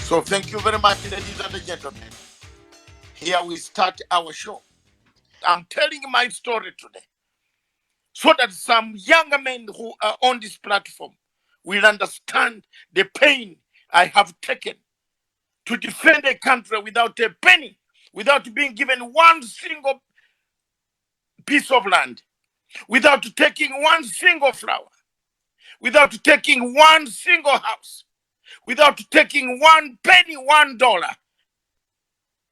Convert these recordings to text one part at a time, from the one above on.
So thank you very much, ladies and gentlemen. Here we start our show. I'm telling my story today so that some younger men who are on this platform will understand the pain I have taken to defend a country without a penny, without being given one single piece of land, without taking one single flower, without taking one single house, without taking one penny, $1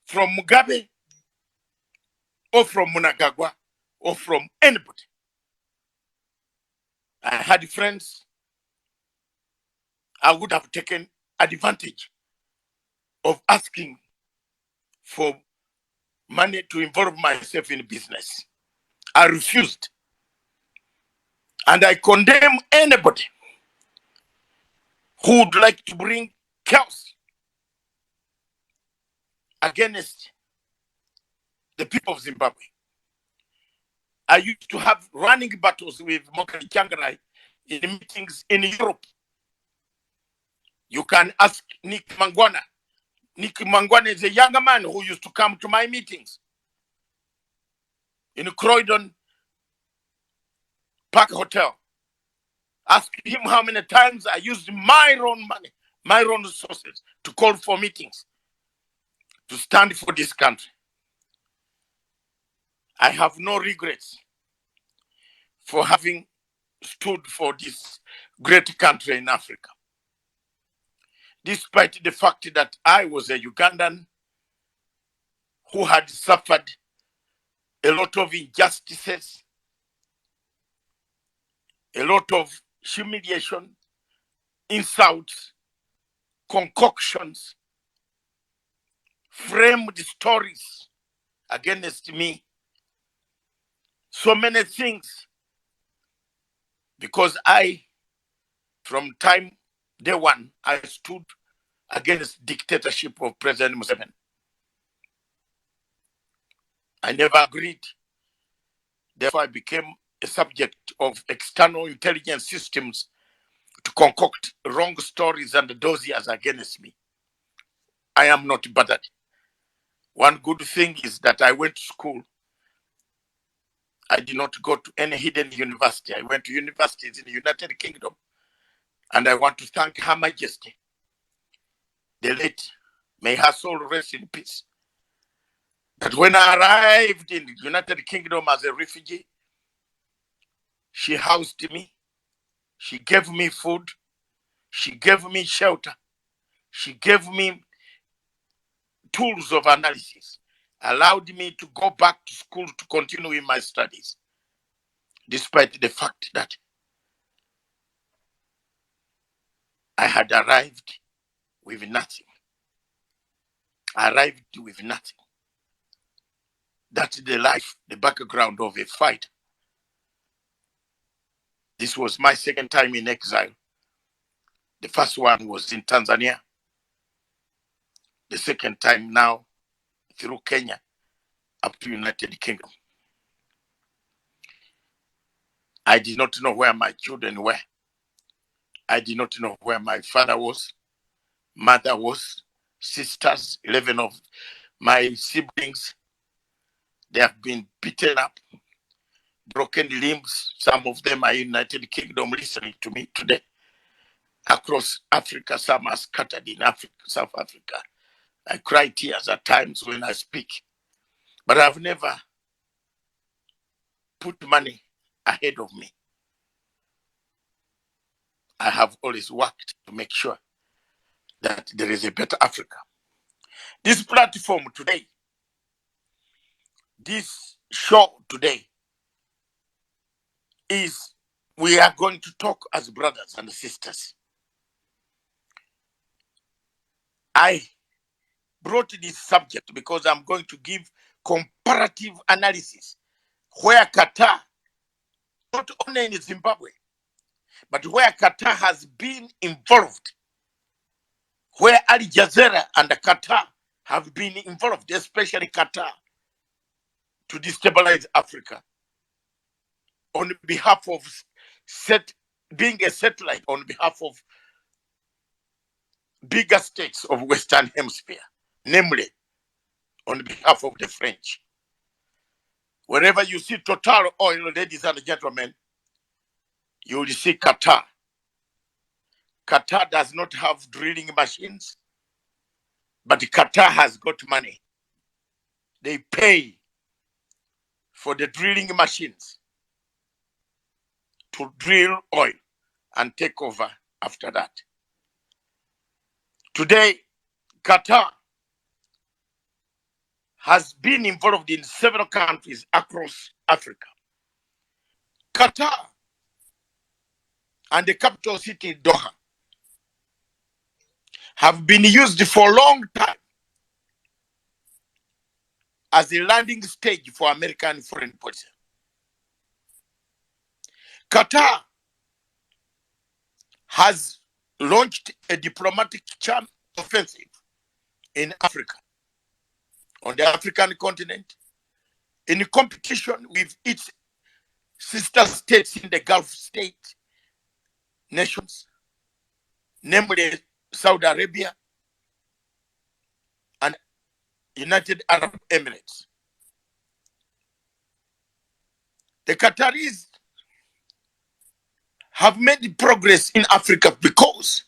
from Mugabe or from Mnangagwa or from anybody. I had friends. I would have taken advantage of asking for money to involve myself in business. I refused. And I condemn anybody who would like to bring chaos against the people of Zimbabwe. I used to have running battles with Mokali Changarai in meetings in Europe. You can ask Nick Mangwana. Nick Mangwana is a younger man who used to come to my meetings in Croydon Park Hotel. Ask him how many times I used my own money, my own resources to call for meetings, to stand for this country. I have no regrets for having stood for this great country in Africa. Despite the fact that I was a Ugandan who had suffered a lot of injustices, a lot of humiliation, insults, concoctions, framed stories against me, so many things, because from day one, I stood against dictatorship of President Museveni. I never agreed. Therefore, I became a subject of external intelligence systems to concoct wrong stories and dossiers against me. I am not bothered. One good thing is that I went to school. I did not go to any hidden university. I went to universities in the United Kingdom. And I want to thank Her Majesty, the late, may her soul rest in peace, that when I arrived in the United Kingdom as a refugee, she housed me, she gave me food, she gave me shelter, she gave me tools of analysis, allowed me to go back to school to continue with my studies, despite the fact that I had arrived with nothing. I arrived with nothing. That's the life, the background of a fighter. This was my second time in exile. The first one was in Tanzania. The second time now through Kenya up to United Kingdom. I did not know where my children were. I did not know where my father was, mother was, sisters, 11 of my siblings. They have been beaten up, broken limbs. Some of them are in United Kingdom listening to me today. Across Africa, some are scattered in Africa, South Africa. I cry tears at times when I speak. But I've never put money ahead of me. I have always worked to make sure that there is a better Africa. This platform today, this show today, is we are going to talk as brothers and sisters. I brought this subject because I'm going to give comparative analysis where Qatar, not only in Zimbabwe, but where Qatar has been involved, where Jazeera and Qatar have been involved, especially Qatar, to destabilize Africa on behalf of being a satellite on behalf of bigger states of Western Hemisphere, namely on behalf of the French. Wherever you see Total Oil, ladies and gentlemen, you will see Qatar. Qatar does not have drilling machines, but Qatar has got money. They pay for the drilling machines to drill oil and take over after that. Today, Qatar has been involved in several countries across Africa. Qatar and the capital city, Doha, have been used for a long time as a landing stage for American foreign policy. Qatar has launched a diplomatic charm offensive in Africa, on the African continent, in competition with its sister states in the Gulf state nations, namely Saudi Arabia and United Arab Emirates. The Qataris have made progress in Africa because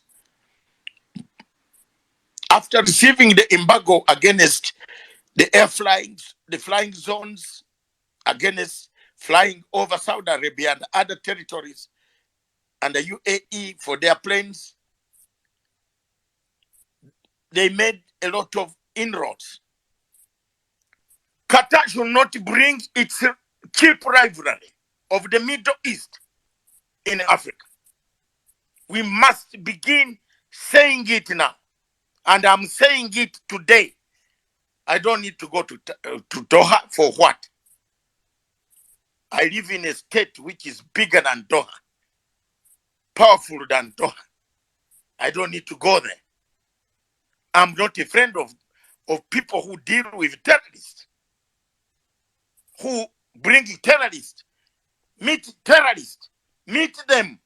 after receiving the embargo against the the flying zones against flying over Saudi Arabia and other territories and the UAE for their planes, they made a lot of inroads. Qatar should not bring its cheap rivalry of the Middle East in Africa. We must begin saying it now. And I'm saying it today. I don't need to go to Doha for what? I live in a state which is bigger than Doha, powerful than Doha. I don't need to go there. I'm not a friend of people who deal with terrorists, who bring terrorists, meet them.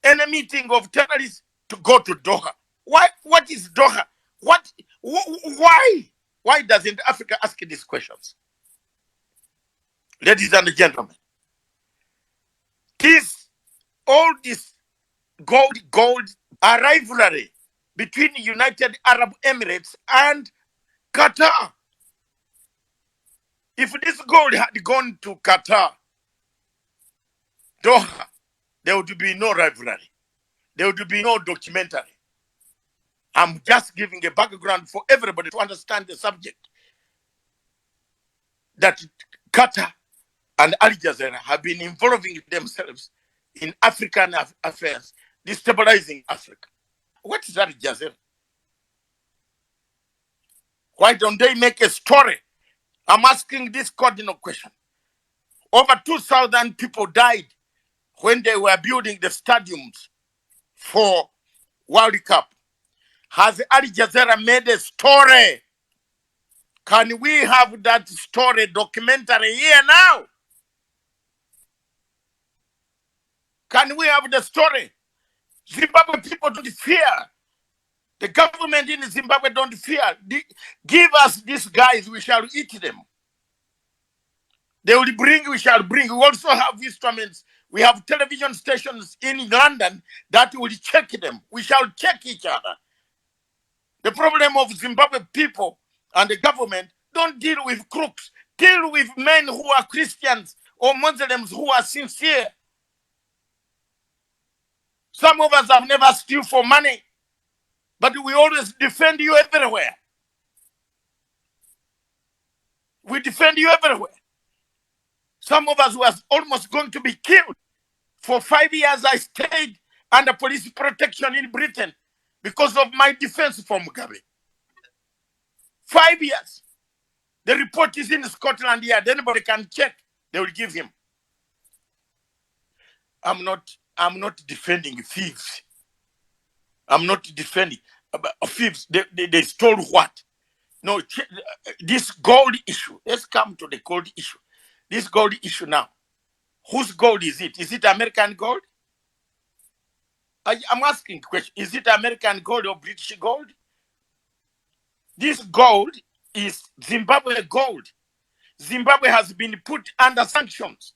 Any meeting of terrorists to go to Doha. What is Doha? Why? Why doesn't Africa ask these questions? Ladies and gentlemen, all this gold, a rivalry between United Arab Emirates and Qatar. If this gold had gone to Qatar, Doha, there would be no rivalry. There would be no documentary. I'm just giving a background for everybody to understand the subject. That Qatar and Al Jazeera have been involving themselves in African affairs, destabilizing Africa. What is Al Jazeera? Why don't they make a story? I'm asking this cardinal question. Over 2,000 people died when they were building the stadiums for World Cup. Has Al Jazeera made a story? Can we have that story documentary here now? Can we have the story? Zimbabwe people don't fear. The government in Zimbabwe don't fear. Give us these guys, we shall eat them. They will bring, we shall bring. We also have instruments. We have television stations in London that will check them. We shall check each other. The problem of Zimbabwe people and the government, don't deal with crooks. Deal with men who are Christians or Muslims who are sincere. Some of us have never steal for money, but we always defend you everywhere. We defend you everywhere. Some of us were almost going to be killed. For 5 years, I stayed under police protection in Britain because of my defense for Mugabe. 5 years. The report is in Scotland Yard. Anybody can check. They will give him. I'm not defending thieves. I'm not defending thieves. They stole what? No, this gold issue. Let's come to the gold issue. This gold issue now. Whose gold is it? Is it American gold? I'm asking a question. Is it American gold or British gold? This gold is Zimbabwe gold. Zimbabwe has been put under sanctions.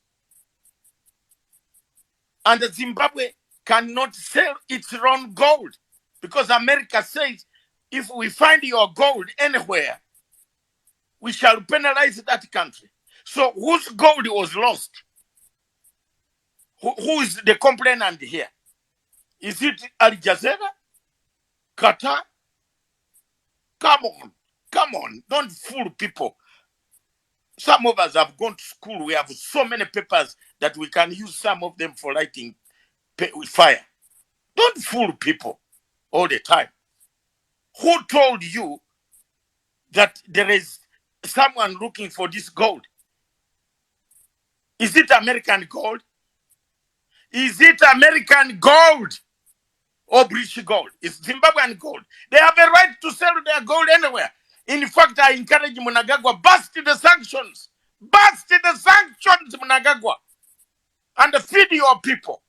And Zimbabwe cannot sell its own gold because America says if we find your gold anywhere, we shall penalize that country. So whose gold was lost? Who is the complainant here? Is it Al Jazeera? Qatar? Come on. Come on. Don't fool people. Some of us have gone to school. We have so many papers that we can use some of them for lighting with fire. Don't fool people all the time. Who told you that there is someone looking for this gold? Is it American gold? Is it American gold or British gold? It's Zimbabwean gold. They have a right to sell their gold anywhere. In fact, I encourage Mnangagwa, bust the sanctions. Bust the sanctions, Mnangagwa. And feed your people.